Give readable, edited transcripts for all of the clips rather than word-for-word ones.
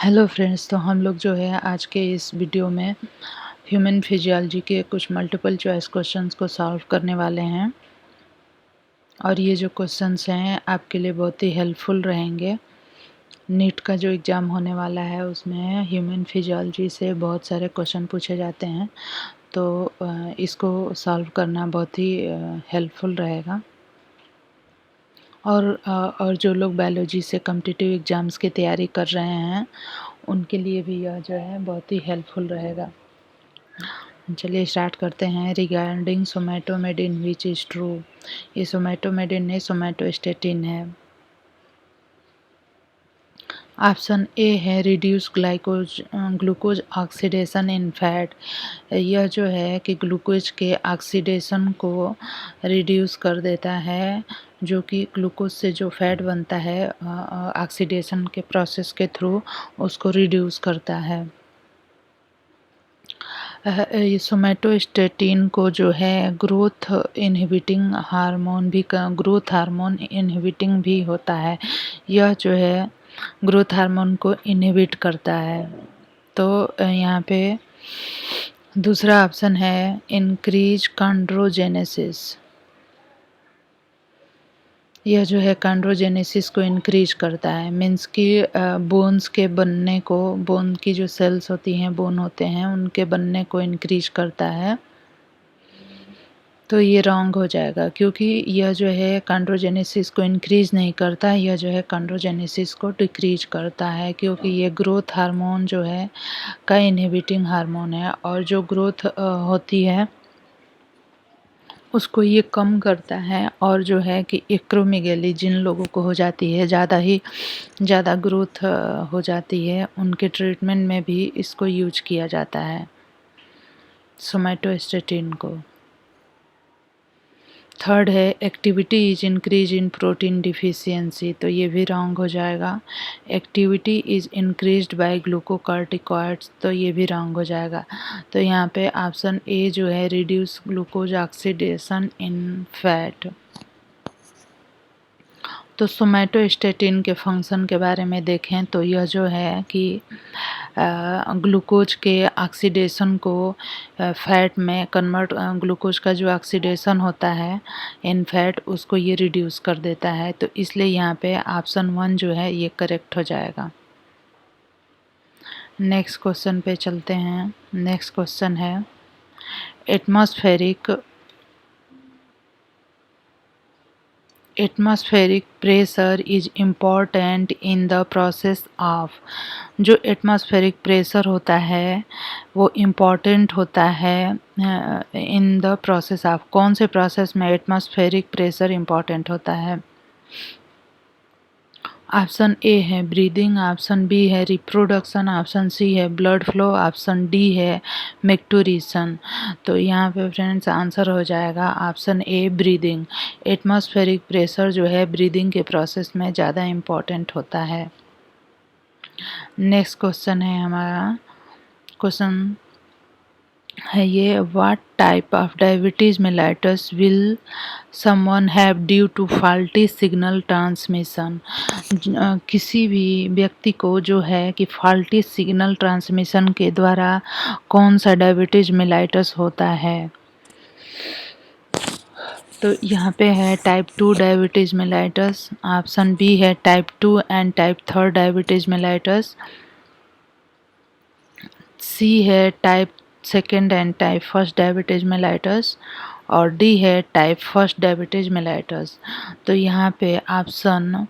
Hello friends, तो हम लोग जो है आज के इस वीडियो में ह्यूमन फिजियोलॉजी के कुछ मल्टीपल चॉइस क्वेश्चंस को सॉल्व करने वाले हैं। और ये जो क्वेश्चंस हैं आपके लिए बहुत ही हेल्पफुल रहेंगे। नीट का जो एग्ज़ाम होने वाला है उसमें ह्यूमन फिजियोलॉजी से बहुत सारे क्वेश्चन पूछे जाते हैं, तो इसको सॉल्व करना बहुत ही हेल्पफुल रहेगा। और जो लोग बायोलॉजी से कॉम्पिटिटिव एग्ज़ाम्स की तैयारी कर रहे हैं उनके लिए भी यह जो है बहुत ही हेल्पफुल रहेगा। चलिए स्टार्ट करते हैं। Regarding somatomedin which is true. ये सोमैटोमेडिन नहीं, सोमैटोस्टेटिन है। ऑप्शन ए है reduce glucose oxidation in fat. यह जो है कि ग्लूकोज के ऑक्सीडेशन को रिड्यूस कर देता है, जो कि ग्लूकोज से जो फैट बनता है ऑक्सीडेशन के प्रोसेस के थ्रू उसको रिड्यूस करता है। ये सोमैटोस्टेटिन को जो है ग्रोथ हार्मोन इनहिबिटिंग भी होता है। यह जो है ग्रोथ हार्मोन को इनहिबिट करता है। तो यहाँ पे दूसरा ऑप्शन है इंक्रीज कॉन्ड्रोजेनेसिस। यह जो है कॉन्ड्रोजेनेसिस को इंक्रीज करता है, मीन्स कि बोन्स के बनने को, बोन की जो सेल्स होती हैं, बोन होते हैं, उनके बनने को इंक्रीज करता है। तो ये रॉन्ग हो जाएगा, क्योंकि यह जो है कॉन्ड्रोजेनेसिस को इंक्रीज नहीं करता, यह जो है कॉन्ड्रोजेनेसिस को डिक्रीज करता है, क्योंकि ये ग्रोथ हार्मोन जो है का इनहिबिटिंग हार्मोन है, और जो ग्रोथ होती है उसको ये कम करता है। और जो है कि एक्रोमेगाली जिन लोगों को हो जाती है, ज़्यादा ग्रोथ हो जाती है, उनके ट्रीटमेंट में भी इसको यूज किया जाता है, सोमैटोस्टेटिन को। थर्ड है activity is increase in protein deficiency. तो ये भी रॉन्ग हो जाएगा। Activity is increased by glucocorticoids, तो ये भी रॉन्ग हो जाएगा। तो यहाँ पे ऑप्शन ए जो है reduce glucose oxidation in fat. तो सोमैटोस्टेटिन के फंक्शन के बारे में देखें तो यह जो है कि ग्लूकोज के ऑक्सीडेशन को फैट में कन्वर्ट, ग्लूकोज का जो ऑक्सीडेशन होता है इन फैट, उसको ये रिड्यूस कर देता है। तो इसलिए यहाँ पे ऑप्शन 1 जो है ये करेक्ट हो जाएगा। नेक्स्ट क्वेश्चन पे चलते हैं। नेक्स्ट क्वेश्चन है atmospheric pressure is important in the process of. जो एटमॉस्फेरिक प्रेशर होता है वो इम्पॉर्टेंट होता है इन द प्रोसेस ऑफ। कौन से प्रोसेस में एटमॉस्फेरिक प्रेशर इम्पॉर्टेंट होता है? ऑप्शन ए है ब्रीदिंग, ऑप्शन बी है रिप्रोडक्शन, ऑप्शन सी है ब्लड फ्लो, ऑप्शन डी है मेक्टूरेशन। तो यहाँ पे फ्रेंड्स आंसर हो जाएगा option A breathing. Atmospheric pressure जो है ब्रीदिंग के प्रोसेस में ज़्यादा इम्पॉर्टेंट होता है। नेक्स्ट क्वेश्चन है हमारा, क्वेश्चन है ये, what type of diabetes mellitus will someone have due to faulty signal transmission. किसी भी व्यक्ति को जो है कि फॉल्टी सिग्नल ट्रांसमिशन के द्वारा कौन सा डायबिटीज मेलाइटस होता है? तो यहाँ पे है type 2 diabetes mellitus, option B है type 2 and type 3 diabetes mellitus, C है type 2 and type 1 diabetes mellitus, और डी है टाइप 1 डायबिटीज मेलाइटस। तो यहाँ पे ऑप्शन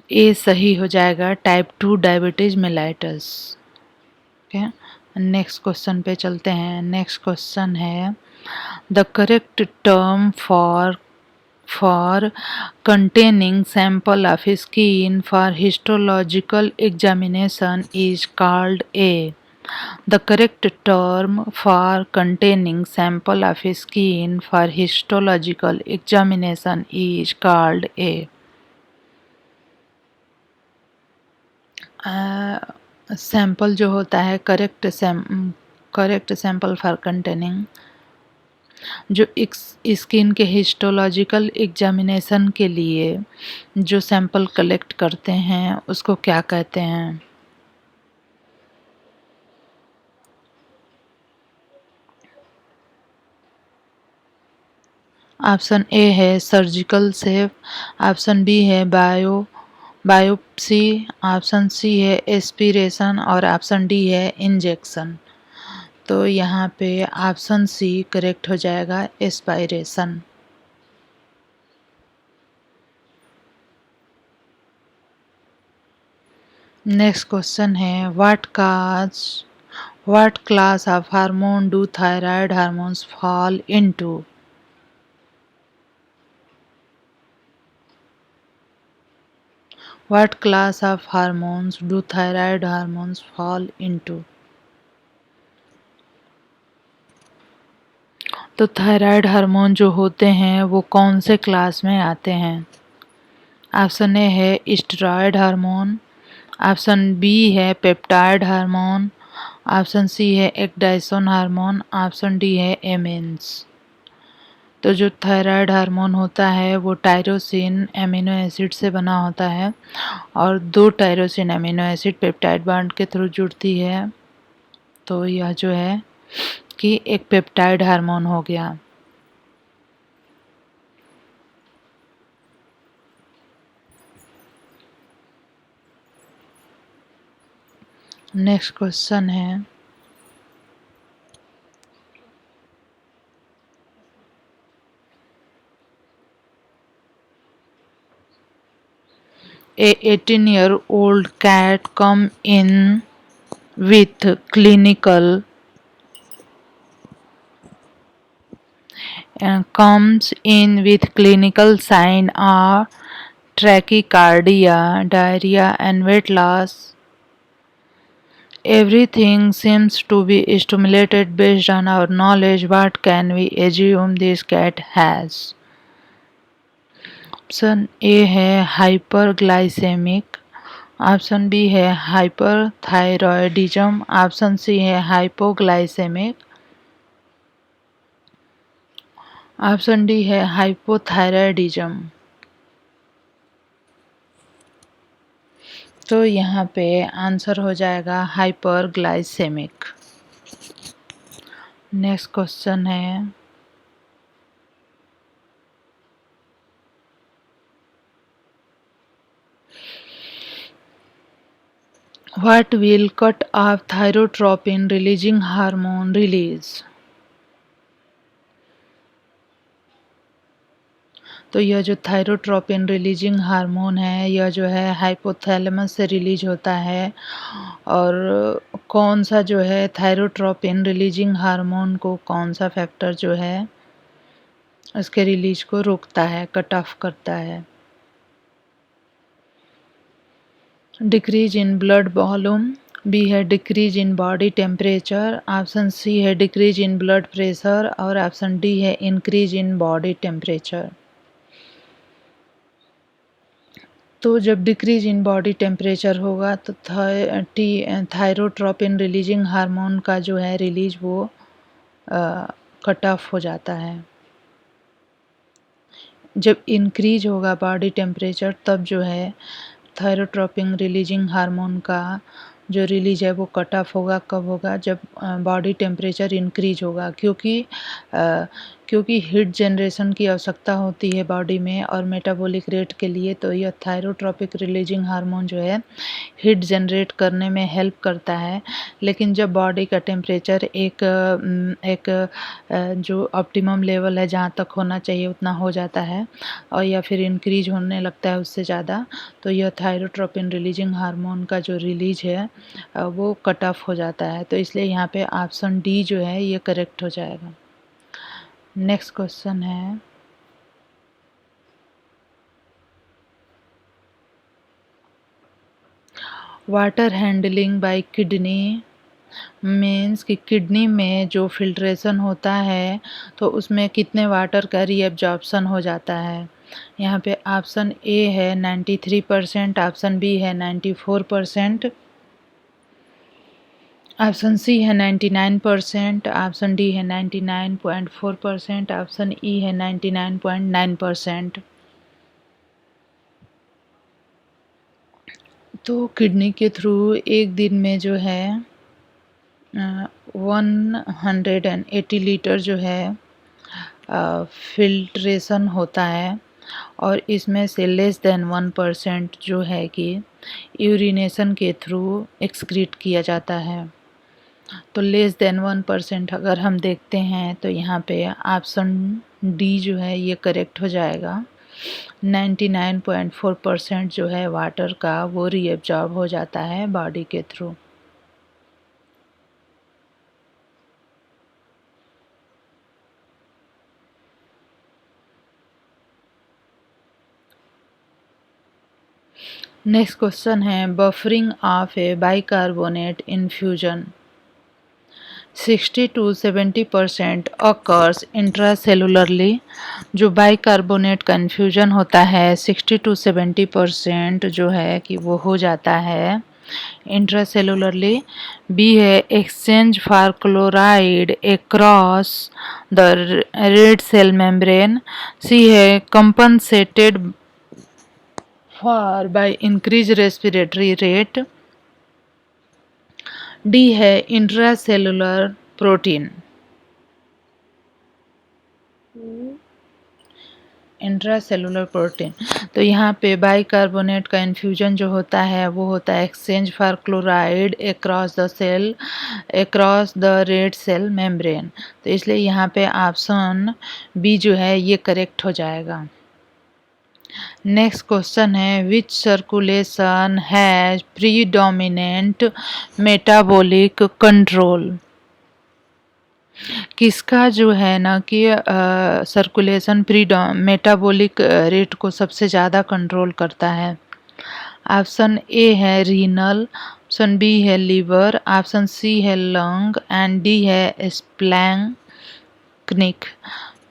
ए सही हो जाएगा, type 2 diabetes mellitus. Okay, next question पे चलते हैं। नेक्स्ट क्वेश्चन है the correct term for containing sample of skin for histological examination is called a. The correct term for containing sample of skin for histological examination is called a. Sample जो होता है correct sample for containing, जो skin के histological examination के लिए जो sample collect करते हैं उसको क्या कहते हैं? ऑप्शन ए है सर्जिकल सेव, ऑप्शन बी है बायोप्सी, ऑप्शन सी है एस्पिरेशन और ऑप्शन डी है इंजेक्शन। तो यहाँ पे ऑप्शन सी करेक्ट हो जाएगा, एस्पायरेशन। नेक्स्ट क्वेश्चन है what class of hormone do thyroid hormones fall into? What class of hormones do thyroid hormones fall into? तो थायराइड हार्मोन जो होते हैं वो कौन से क्लास में आते हैं? ऑप्शन ए है स्टेरॉयड हार्मोन, ऑप्शन बी है पेप्टाइड हार्मोन, ऑप्शन सी है एक्डाइसोन हार्मोन, ऑप्शन डी है एमेन्स। तो जो थायराइड हार्मोन होता है वो टायरोसिन एमिनो एसिड से बना होता है और 2 tyrosine amino acid peptide bond के थ्रू जुड़ती है। तो यह जो है कि एक पेप्टाइड हार्मोन हो गया। नेक्स्ट क्वेश्चन है A 18-year-old cat comes in with clinical sign of tachycardia, diarrhea and weight loss. Everything seems to be stimulated based on our knowledge. What can we assume this cat has? Option A है hyperglycaemic, option B है hyperthyroidism, option C है hypoglycaemic, option D है hypothyroidism. तो यहाँ पे answer हो जाएगा hyperglycaemic. Next question है what will cut off thyrotropin releasing hormone release? तो यह जो थायरोट्रोपिन रिलीजिंग हार्मोन है यह जो है हाइपोथैलेमस से रिलीज होता है। और कौन सा जो है थायरोट्रोपिन रिलीजिंग हार्मोन को कौन सा फैक्टर जो है उसके रिलीज को रोकता है, कट ऑफ करता है? Decrease in blood volume, B है decrease in body temperature, option C है डिक्रीज इन ब्लड प्रेशर और ऑप्शन डी है इंक्रीज इन बॉडी टेम्परेचर। तो जब डिक्रीज इन बॉडी टेम्परेचर होगा तो थायरोट्रोपिन रिलीजिंग हार्मोन का जो है रिलीज वो कट ऑफ हो जाता है। जब इंक्रीज होगा बॉडी टेम्परेचर तब जो है थायरोट्रोपिन रिलीजिंग हार्मोन का जो रिलीज है वो कट ऑफ होगा। कब होगा? जब बॉडी टेम्परेचर इंक्रीज होगा, क्योंकि हीट जनरेशन की आवश्यकता होती है बॉडी में और मेटाबॉलिक रेट के लिए। तो यह थायरोट्रोपिक रिलीजिंग हार्मोन जो है हीट जनरेट करने में हेल्प करता है। लेकिन जब बॉडी का टेम्परेचर एक जो ऑप्टिमम लेवल है जहाँ तक होना चाहिए उतना हो जाता है और या फिर इंक्रीज होने लगता है उससे ज़्यादा, तो यह थायरोट्रोपिन रिलीजिंग हार्मोन का जो रिलीज है वो कट ऑफ हो जाता है। तो इसलिए यहाँ पे ऑप्शन डी जो है ये करेक्ट हो जाएगा। नेक्स्ट क्वेश्चन है water handling bye kidney means कि किडनी में जो फिल्ट्रेशन होता है तो उसमें कितने वाटर का रीअब्जॉर्प्शन हो जाता है? यहाँ पे ऑप्शन ए है 93%, ऑप्शन बी है 94%, ऑप्शन सी है 99%, ऑप्शन डी है 99.4%, ऑप्शन ई है 99.9%। तो किडनी के थ्रू एक दिन में जो है 180 लीटर जो है फिल्ट्रेशन होता है और इसमें से लेस देन 1% जो है कि यूरिनेशन के थ्रू एक्सक्रीट किया जाता है। तो लेस देन 1% अगर हम देखते हैं तो यहाँ पे ऑप्शन डी जो है ये करेक्ट हो जाएगा। 99.4% जो है वाटर का वो रीअब्जॉर्ब हो जाता है बॉडी के थ्रू। नेक्स्ट क्वेश्चन है buffering of A bicarbonate infusion 60 to 70% occurs intracellularly। जो बाइकार्बोनेट का इन्फ्यूजन होता है 60 to 70% जो है कि वो हो जाता है इंट्रासेलुलरली। बी है exchange for chloride across the red cell membrane. C है compensated for by increase respiratory rate. D है इंट्रासेलुलर प्रोटीन। Intracellular protein. तो यहाँ पे बाइकार्बोनेट का इन्फ्यूजन जो होता है वो होता है exchange for chloride across the red cell membrane. तो इसलिए यहाँ पे ऑप्शन बी जो है ये करेक्ट हो जाएगा। नेक्स्ट क्वेश्चन है which circulation has predominant metabolic control. किसका जो है ना कि सर्कुलेशन मेटाबॉलिक रेट को सबसे ज़्यादा कंट्रोल करता है। ऑप्शन ए है रीनल, ऑप्शन बी है लीवर, ऑप्शन सी है लंग एंड डी है स्प्लैंक्निक।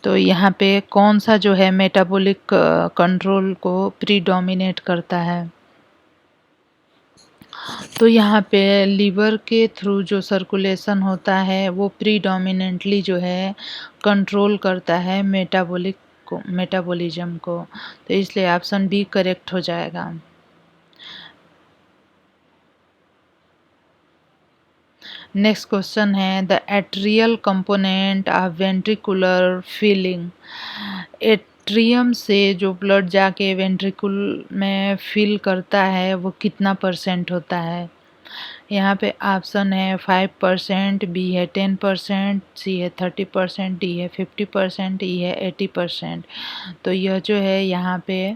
तो यहाँ पे कौन सा जो है मेटाबॉलिक कंट्रोल को प्रीडोमिनेट करता है। तो यहाँ पे लीवर के थ्रू जो सर्कुलेशन होता है वो प्रीडोमिनेंटली जो है कंट्रोल करता है मेटाबॉलिज्म को। तो इसलिए ऑप्शन बी करेक्ट हो जाएगा। नेक्स्ट क्वेश्चन है the atrial component of ventricular filling. Atrium से जो ब्लड जाके वेंट्रिकुल में फिल करता है वो कितना % होता है। यहाँ पे ऑप्शन है 5%, बी है 10%, सी है 30%, डी है 50%, ई है 80%। तो यह जो है यहाँ पे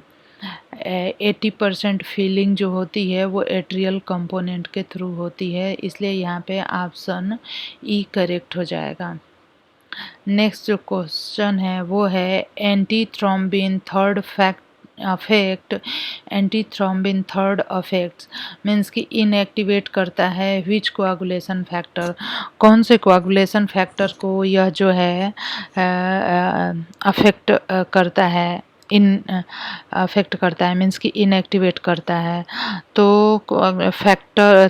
80% फीलिंग जो होती है वो एट्रियल कंपोनेंट के थ्रू होती है, इसलिए यहाँ पे ऑप्शन ई करेक्ट हो जाएगा। नेक्स्ट जो क्वेश्चन है वो है anti thrombin third affects means कि इनएक्टिवेट करता है विच कोआगुलेशन फैक्टर। कौन से कोआगुलेशन फैक्टर को यह जो है अफेक्ट करता है अफेक्ट करता है मीन्स कि इनएक्टिवेट करता है। तो फैक्टर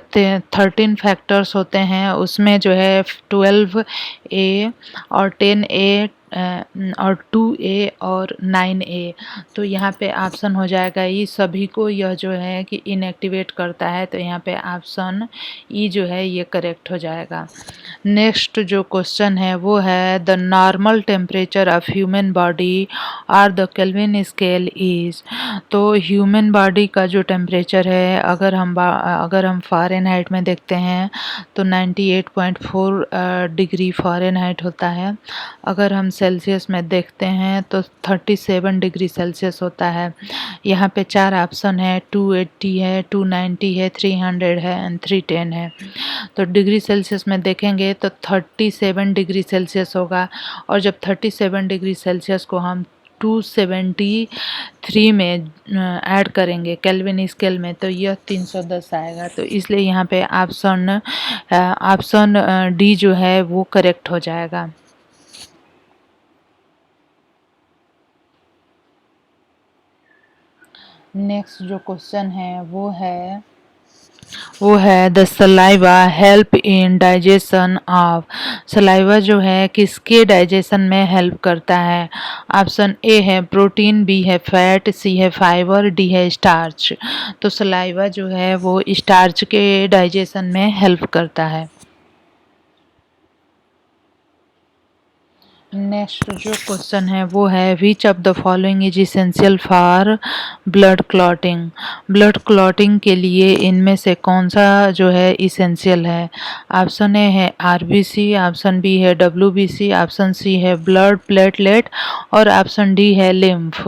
13 फैक्टर्स होते हैं, उसमें जो है 12A और 10A और 2A और 9A। तो यहाँ पे ऑप्शन हो जाएगा ई, सभी को यह जो है कि इनएक्टिवेट करता है। तो यहाँ पे ऑप्शन ई जो है ये करेक्ट हो जाएगा। नेक्स्ट जो क्वेश्चन है वो है the normal temperature of human body और द केल्विन स्केल इज। तो ह्यूमन बॉडी का जो टेम्परेचर है अगर हम फ़ारेनहाइट में देखते हैं तो 98.4 डिग्री फ़ारेनहाइट होता है। अगर हम सेल्सियस में देखते हैं तो 37 डिग्री सेल्सियस होता है। यहाँ पे 4 ऑप्शन है, 280 है, 290 है, 300 है एंड 310 है। तो डिग्री सेल्सियस में देखेंगे तो 37 डिग्री सेल्सियस होगा, और जब 37 डिग्री सेल्सियस को हम 273 में ऐड करेंगे केल्विन स्केल में तो यह 310 आएगा। तो इसलिए यहाँ पे ऑप्शन डी जो है वो करेक्ट हो जाएगा। नेक्स्ट जो क्वेश्चन है वो है the saliva help in digestion of. Saliva जो है किसके डाइजेशन में हेल्प करता है। ऑप्शन ए है प्रोटीन, बी है फैट, सी है फाइबर, डी है स्टार्च। तो सलाइवा जो है वो स्टार्च के डाइजेशन में हेल्प करता है। नेक्स्ट जो क्वेश्चन है वो है which of the following is essential for blood clotting. Blood clotting के लिए इनमें से कौन सा जो है इसेंशियल है। ऑप्शन ए है आरबीसी, ऑप्शन बी है डब्ल्यूबीसी, ऑप्शन सी है ब्लड प्लेटलेट और ऑप्शन डी है लिम्फ।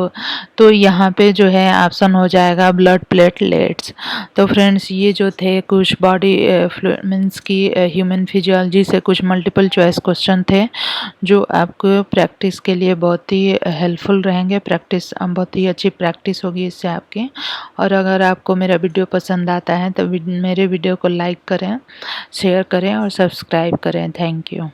तो यहाँ पे जो है ऑप्शन हो जाएगा ब्लड प्लेटलेट्स। तो फ्रेंड्स ये जो थे कुछ बॉडी मीन्स की ह्यूमन फिजियोलॉजी से कुछ मल्टीपल चॉइस क्वेश्चन थे जो आपको प्रैक्टिस के लिए बहुत ही हेल्पफुल रहेंगे। प्रैक्टिस बहुत ही अच्छी प्रैक्टिस होगी इससे आपकी। और अगर आपको मेरा वीडियो पसंद आता है तो मेरे वीडियो को लाइक करें, शेयर करें और सब्सक्राइब करें। Thank you.